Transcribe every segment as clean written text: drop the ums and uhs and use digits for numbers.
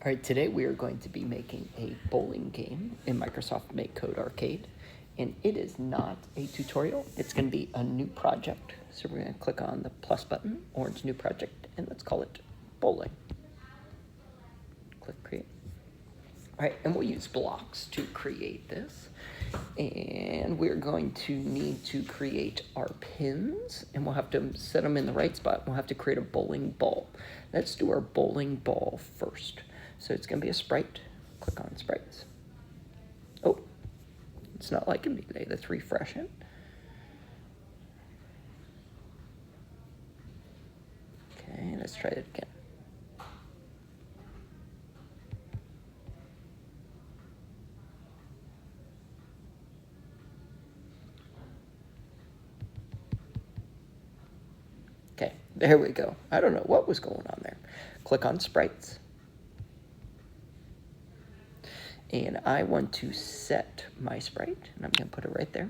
All right, today we are going to be making a bowling game in Microsoft MakeCode Arcade. And it is not a tutorial, it's going to be a new project. So we're going to click on the plus button, orange new project, and let's call it bowling. Click create. All right, and we'll use blocks to create this. And we're going to need to create our pins, and we'll have to set them in the right spot. We'll have to create a bowling ball. Let's do our bowling ball first. So it's going to be a sprite. Click on sprites. Oh, it's not liking me today. Let's refresh it. Okay, let's try it again. Okay, there we go. I don't know what was going on there. Click on sprites. And I want to set my sprite, and I'm going to put it right there.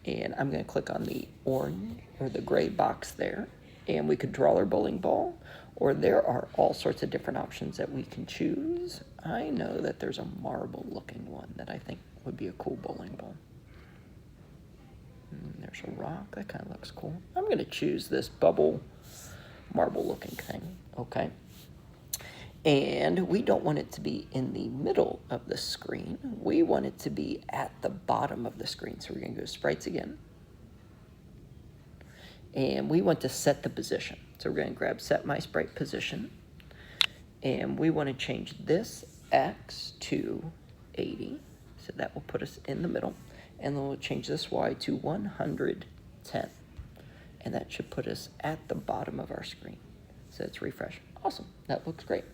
And I'm going to click on the orange or the gray box there, and we could draw our bowling ball, or there are all sorts of different options that we can choose. I know that there's a marble-looking one that I think would be a cool bowling ball. There's a rock. That kind of looks cool. I'm going to choose this bubble marble-looking thing. Okay. And we don't want it to be in the middle of the screen. We want it to be at the bottom of the screen. So we're going to go to sprites again. And we want to set the position. So we're going to grab set my sprite position. And we want to change this X to 80. So that will put us in the middle. And then we'll change this Y to 110. And that should put us at the bottom of our screen. So let's refresh. Awesome. That looks great.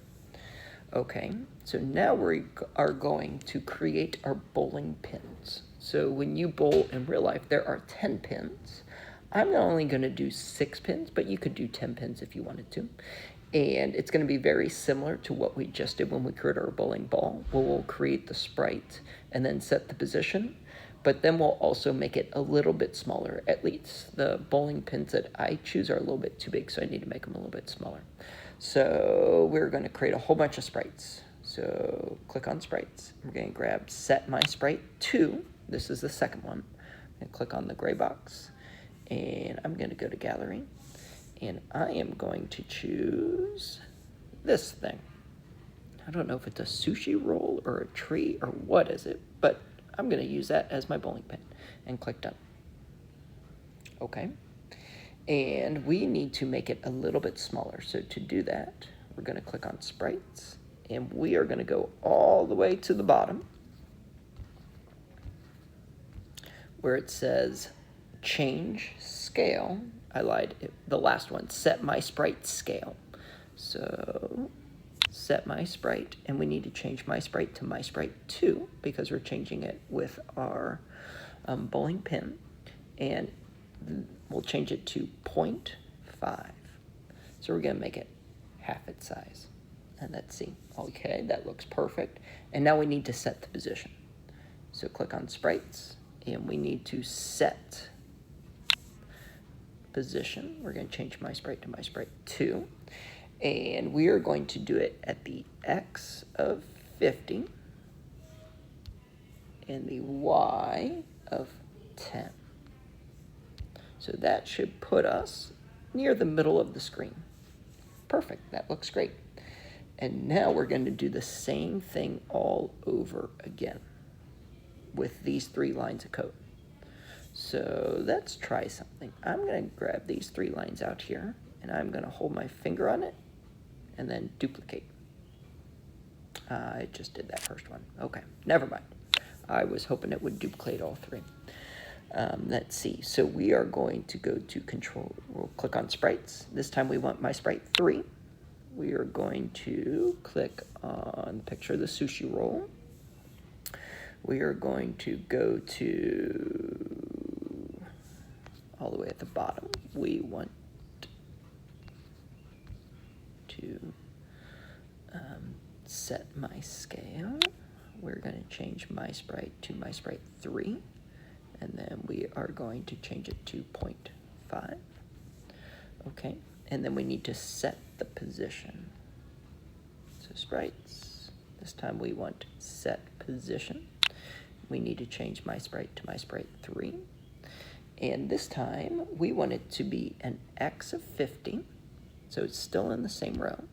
Okay, so now we are going to create our bowling pins. So when you bowl in real life, there are 10 pins. I'm only going to do 6 pins, but you could do 10 pins if you wanted to. And it's going to be very similar to what we just did when we created our bowling ball. We'll create the sprite and then set the position. But then we'll also make it a little bit smaller. At least the bowling pins that I choose are a little bit too big, so I need to make them a little bit smaller. So we're going to create a whole bunch of sprites. So click on sprites. We're going to grab set my sprite 2. This is the second one. And click on the gray box. And I'm going to go to gallery. And I am going to choose this thing. I don't know if it's a sushi roll or a tree or what is it, but I'm going to use that as my bowling pin. And click done. Okay. And we need to make it a little bit smaller. So to do that, we're going to click on sprites. And we are going to go all the way to the bottom where it says change scale. I lied. The last one, set my sprite scale. So set my sprite. And we need to change my sprite to my sprite 2 because we're changing it with our bowling pin. And we'll change it to 0.5. So we're going to make it half its size. And let's see. Okay, that looks perfect. And now we need to set the position. So click on sprites, and we need to set position. We're going to change my sprite to my sprite 2. And we are going to do it at the X of 50 and the Y of 10. So that should put us near the middle of the screen. Perfect, that looks great. And now we're going to do the same thing all over again with these 3 lines of code. So let's try something. I'm going to grab these 3 lines out here, and I'm going to hold my finger on it and then duplicate. I just did that first one. Okay, never mind. I was hoping it would duplicate all 3. Let's see. So we are going to go to control. We'll click on sprites. This time we want my sprite 3. We are going to click on the picture of the sushi roll. We are going to go to all the way at the bottom. We want to set my scale. We're going to change my sprite to my sprite 3. And then we are going to change it to 0.5. Okay, and then we need to set the position. So sprites, This time we want set position. We need to change my sprite to my sprite 3. And this time we want it to be an X of 50, so it's still in the same row,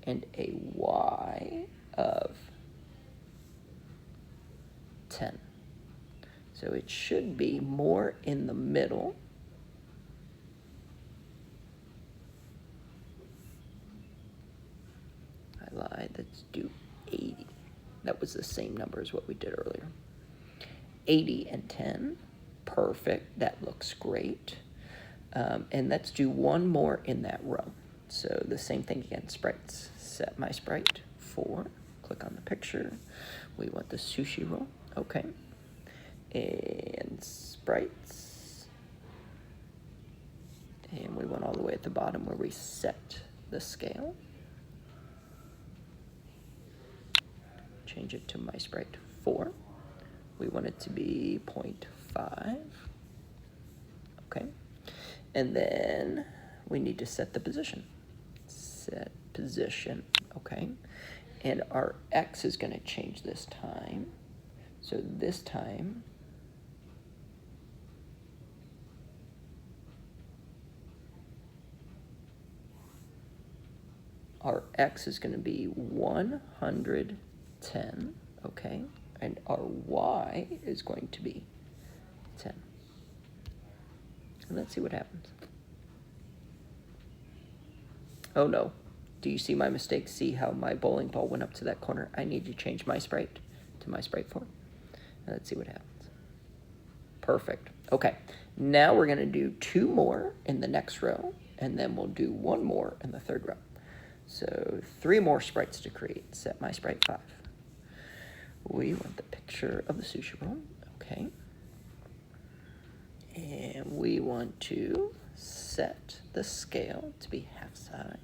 and a Y of 10. So it should be more in the middle. I lied, let's do 80. That was the same number as what we did earlier. 80 and 10, perfect, that looks great. And let's do one more in that row. So the same thing again, sprites. Set my sprite 4, click on the picture. We want the sushi roll, okay. And sprites. And we want all the way at the bottom where we set the scale. Change it to my sprite 4. We want it to be 0.5. Okay. And then we need to set the position. Set position, okay. And our X is going to change this time. So this time, our X is going to be 110, okay. And our Y is going to be 10. And let's see what happens. Oh no, do you see my mistake? See how my bowling ball went up to that corner? I need to change my sprite to my sprite 4. And let's see what happens. Perfect. Okay, now we're gonna do 2 more in the next row, and then we'll do 1 more in the 3rd row. So 3 more sprites to create. Set my sprite 5. We want the picture of the sushi roll, okay. And we want to set the scale to be half size.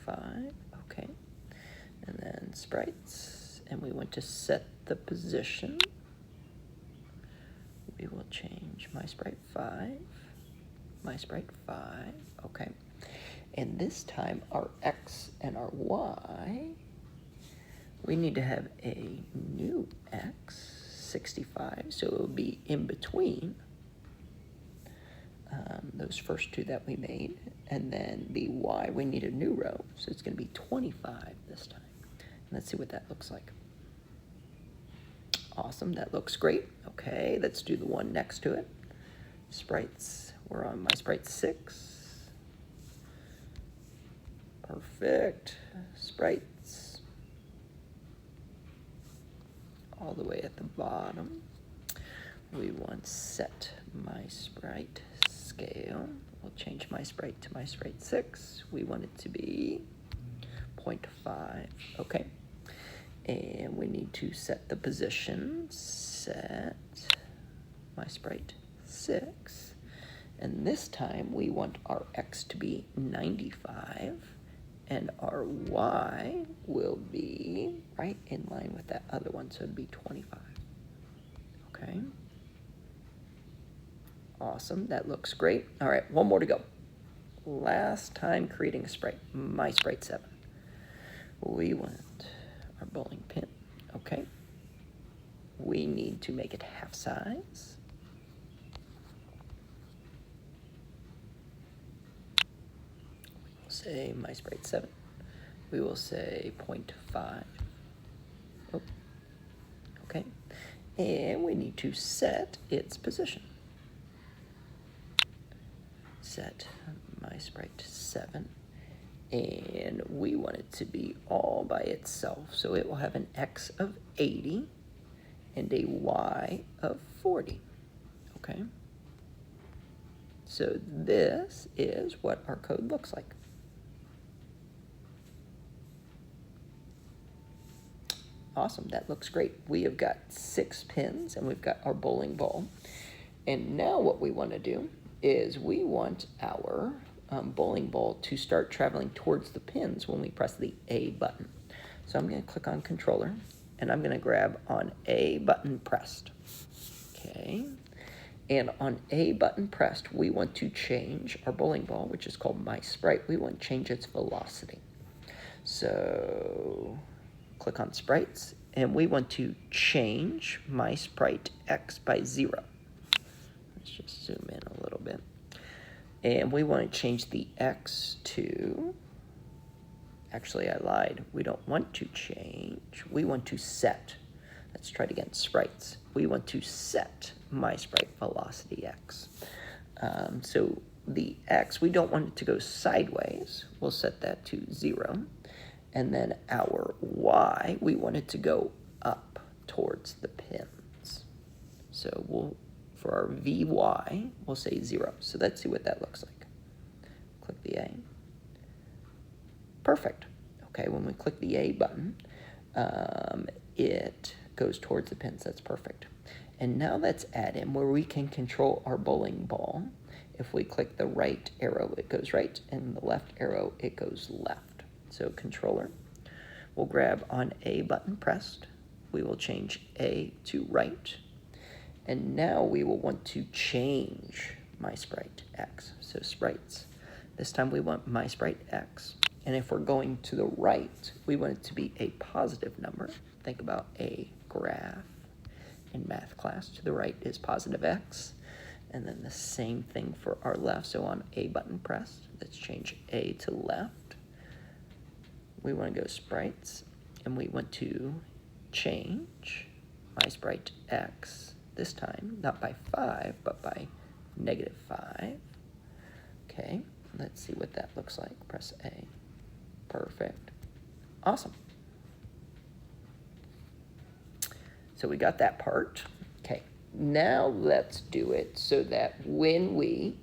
.5, okay. And then sprites, and we want to set the position. We will change my sprite 5, my sprite 5, okay. And this time our X and our Y, we need to have a new X, 65, so it will be in between those first 2 that we made. And then the Y, we need a new row, so it's going to be 25 this time. And let's see what that looks like. Awesome, that looks great. Okay, let's do the one next to it. Sprites, we're on my sprite 6. Perfect. Sprites. All the way at the bottom. We want set my sprite scale. We'll change my sprite to my sprite 6. We want it to be 0.5. Okay. And we need to set the position. Set my sprite 6. And this time we want our X to be 95. And our Y will be right in line with that other one, so it'd be 25. Okay. Awesome, that looks great. All right, 1 more to go. Last time creating a sprite, my sprite 7. We want our bowling pin, okay. We need to make it half size. Say my sprite 7. We will say 0.5. Oh, okay. And we need to set its position. Set my sprite 7. And we want it to be all by itself. So it will have an X of 80 and a Y of 40. Okay. So this is what our code looks like. Awesome, that looks great. We have got 6 pins and we've got our bowling ball. And now what we want to do is we want our bowling ball to start traveling towards the pins when we press the A button. So I'm going to click on controller and I'm going to grab on A button pressed. Okay, And on A button pressed, we want to change our bowling ball, which is called MySprite. We want to change its velocity. So click on Sprites, and we want to change MySprite X by 0. Let's just zoom in a little bit. And we want to change the X to, actually I lied, we don't want to change, we want to set. Let's try it again, sprites. We want to set MySprite velocity X. So the X, we don't want it to go sideways. We'll set that to 0. And then our Y, we want it to go up towards the pins. So we'll, for our VY, we'll say 0. So let's see what that looks like. Click the A. Perfect. Okay, when we click the A button, it goes towards the pins. That's perfect. And now let's add in where we can control our bowling ball. If we click the right arrow, it goes right, and the left arrow, it goes left. So controller, we'll grab on A button pressed. We will change A to right. And now we will want to change MySprite X. So sprites. This time we want MySprite X. And if we're going to the right, we want it to be a positive number. Think about a graph in math class. To the right is positive X. And then the same thing for our left. So on A button pressed, let's change A to left. We want to go sprites, and we want to change MySprite X, this time not by 5, but by -5. Okay, let's see what that looks like. Press A. Perfect. Awesome. So we got that part. Okay, now let's do it so that when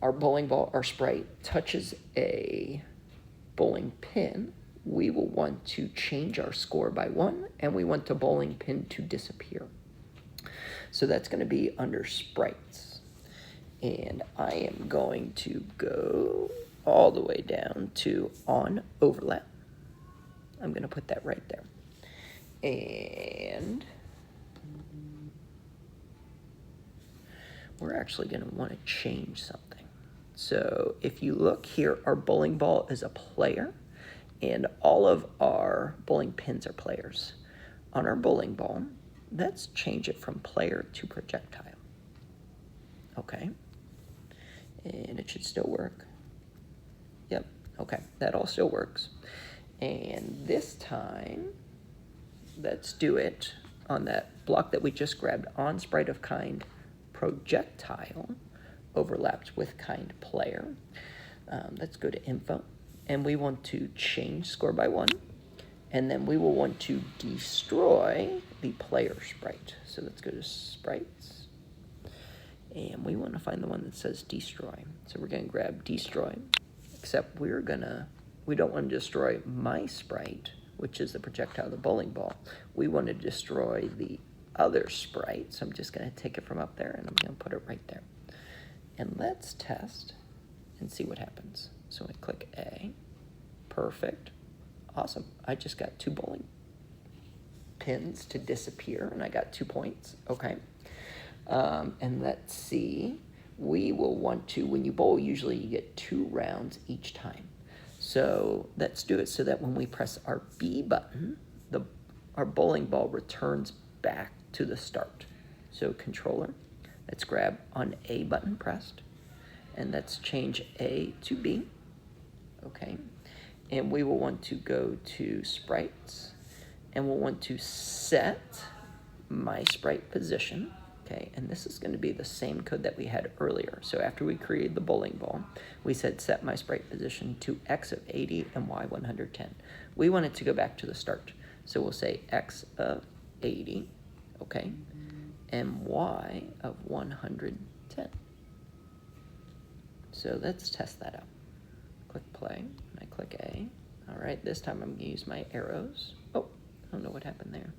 our bowling ball, our sprite, touches a bowling pin, we will want to change our score by 1, and we want the bowling pin to disappear. So that's going to be under sprites. And I am going to go all the way down to on overlap. I'm going to put that right there. And we're actually going to want to change something. So if you look here, our bowling ball is a player, and all of our bowling pins are players. On our bowling ball, let's change it from player to projectile. Okay. And it should still work. Yep. Okay. That all still works. And this time, let's do it on that block that we just grabbed, on sprite of kind projectile overlapped with kind player. Let's go to info, and we want to change score by 1, and then we will want to destroy the player sprite. So let's go to sprites, and we want to find the one that says destroy. So we're going to grab destroy, except we don't want to destroy my sprite, which is the projectile of the bowling ball. We want to destroy the other sprite. So I'm just going to take it from up there, and I'm going to put it right there. And let's test and see what happens. So we click A. Perfect. Awesome. I just got 2 bowling pins to disappear, and I got 2 points. Okay. And let's see. We will want to, when you bowl, usually you get 2 rounds each time. So let's do it so that when we press our B button, our bowling ball returns back to the start. So controller, let's grab on A button pressed, and let's change A to B. Okay. And we will want to go to sprites, and we'll want to set my sprite position. Okay, and this is going to be the same code that we had earlier. So after we created the bowling ball, we said set my sprite position to X of 80 and Y 110. We want it to go back to the start. So we'll say X of 80, okay, and Y of 110. So let's test that out. Click play, and I click A. All right, this time I'm going to use my arrows. Oh, I don't know what happened there.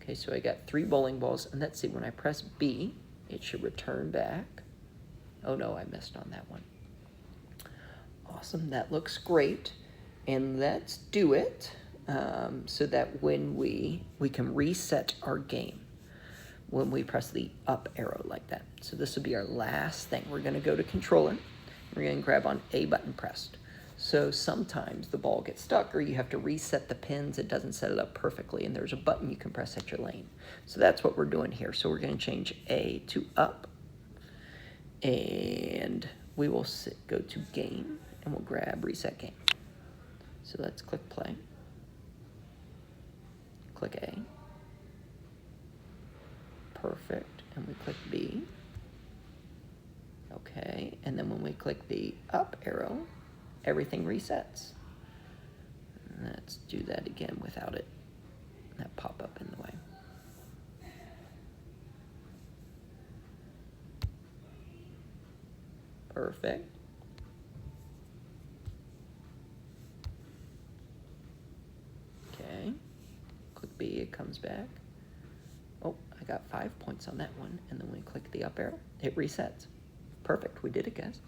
Okay, so I got 3 bowling balls, and let's see, when I press B, it should return back. Oh no, I missed on that one. Awesome, that looks great. And let's do it so that when we can reset our game. when we press the up arrow like that. So this will be our last thing. We're going to go to controller. We're going to grab on A button pressed. So sometimes the ball gets stuck or you have to reset the pins. It doesn't set it up perfectly, and there's a button you can press at your lane. So that's what we're doing here. So we're going to change A to up, and we will go to game, and we'll grab reset game. So let's click play. Click A. Perfect. And we click B. Okay. And then when we click the up arrow, everything resets. Let's do that again without it, that pop-up in the way. Perfect. Okay. Click B, it comes back. Oh, I got 5 points on that one. And then we click the up arrow, it resets. Perfect, we did it, guys.